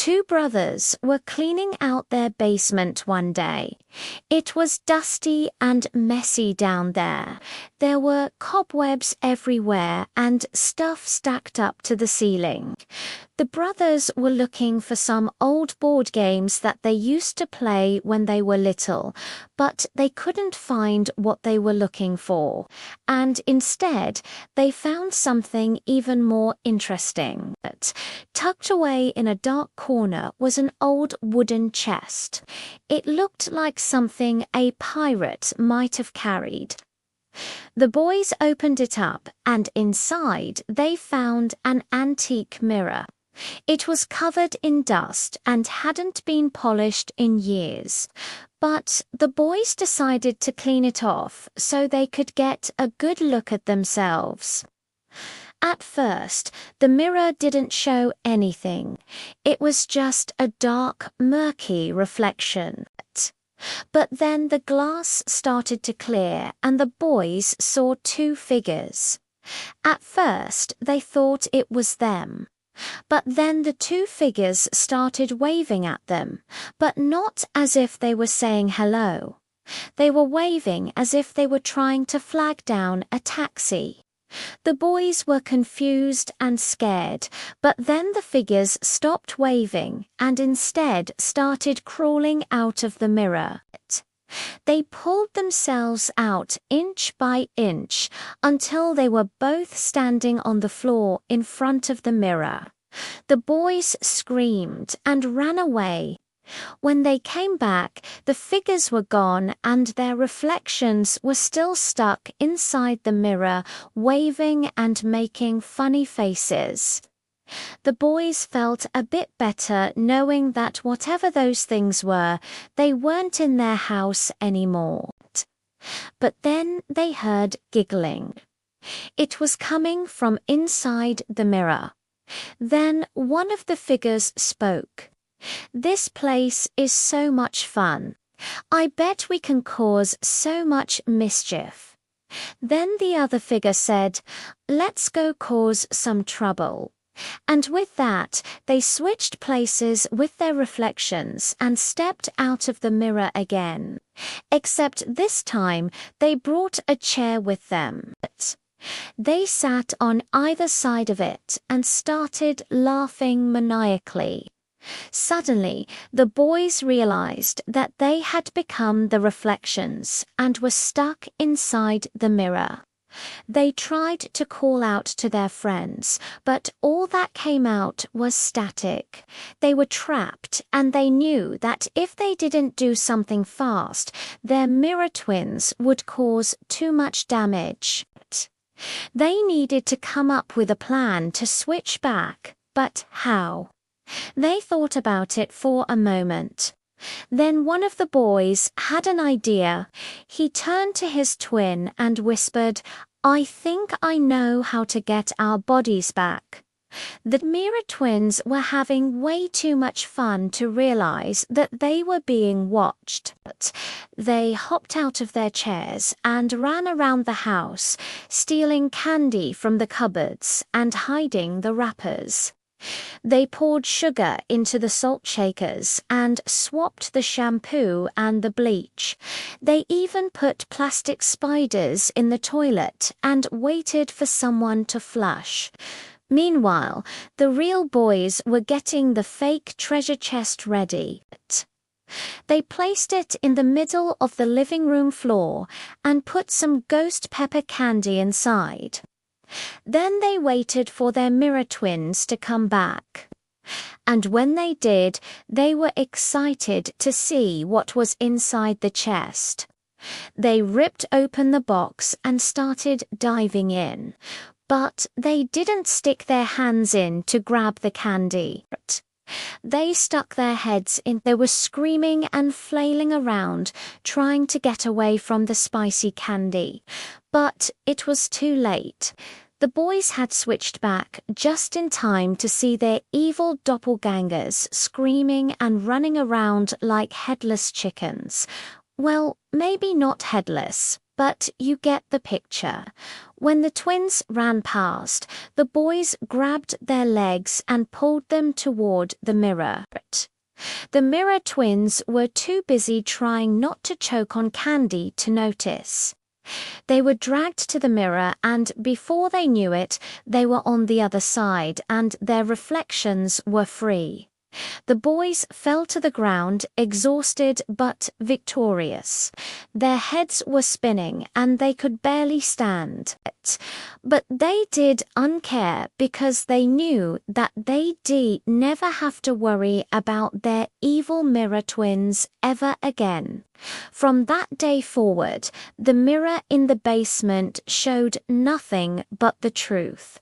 Two brothers were cleaning out their basement one day. It was dusty and messy down there. There were cobwebs everywhere and stuff stacked up to the ceiling. The brothers were looking for some old board games that they used to play when they were little, but they couldn't find what they were looking for. And instead, they found something even more interesting. Tucked away in a dark corner was an old wooden chest. It looked like something a pirate might have carried. The boys opened it up, and inside they found an antique mirror. It was covered in dust and hadn't been polished in years. But the boys decided to clean it off so they could get a good look at themselves. At first, the mirror didn't show anything. It was just a dark, murky reflection. But then the glass started to clear and the boys saw two figures. At first, they thought it was them. But then the two figures started waving at them, but not as if they were saying hello. They were waving as if they were trying to flag down a taxi. The boys were confused and scared, but then the figures stopped waving and instead started crawling out of the mirror. They pulled themselves out inch by inch until they were both standing on the floor in front of the mirror. The boys screamed and ran away. When they came back, the figures were gone and their reflections were still stuck inside the mirror, waving and making funny faces. The boys felt a bit better knowing that whatever those things were, they weren't in their house anymore. But then they heard giggling. It was coming from inside the mirror. Then one of the figures spoke. "This place is so much fun. I bet we can cause so much mischief." Then the other figure said, "Let's go cause some trouble." And with that, they switched places with their reflections and stepped out of the mirror again. Except this time, they brought a chair with them. They sat on either side of it and started laughing maniacally. Suddenly, the boys realized that they had become the reflections and were stuck inside the mirror. They tried to call out to their friends, but all that came out was static. They were trapped, and they knew that if they didn't do something fast, their mirror twins would cause too much damage. They needed to come up with a plan to switch back, but how? They thought about it for a moment. Then one of the boys had an idea. He turned to his twin and whispered, "I think I know how to get our bodies back." The mirror twins were having way too much fun to realize that they were being watched. They hopped out of their chairs and ran around the house, stealing candy from the cupboards and hiding the wrappers. They poured sugar into the salt shakers and swapped the shampoo and the bleach. They even put plastic spiders in the toilet and waited for someone to flush. Meanwhile, the real boys were getting the fake treasure chest ready. They placed it in the middle of the living room floor and put some ghost pepper candy inside. Then they waited for their mirror twins to come back. And when they did, they were excited to see what was inside the chest. They ripped open the box and started diving in. But they didn't stick their hands in to grab the candy. They stuck their heads in. They were screaming and flailing around, trying to get away from the spicy candy. But it was too late. The boys had switched back just in time to see their evil doppelgangers screaming and running around like headless chickens. Well, maybe not headless. but you get the picture. When the twins ran past, the boys grabbed their legs and pulled them toward the mirror. The mirror twins were too busy trying not to choke on candy to notice. They were dragged to the mirror, and before they knew it, they were on the other side, and their reflections were free. The boys fell to the ground, exhausted but victorious. Their heads were spinning, and they could barely stand. But they did uncare because they knew that they'd never have to worry about their evil mirror twins ever again. From that day forward, the mirror in the basement showed nothing but the truth.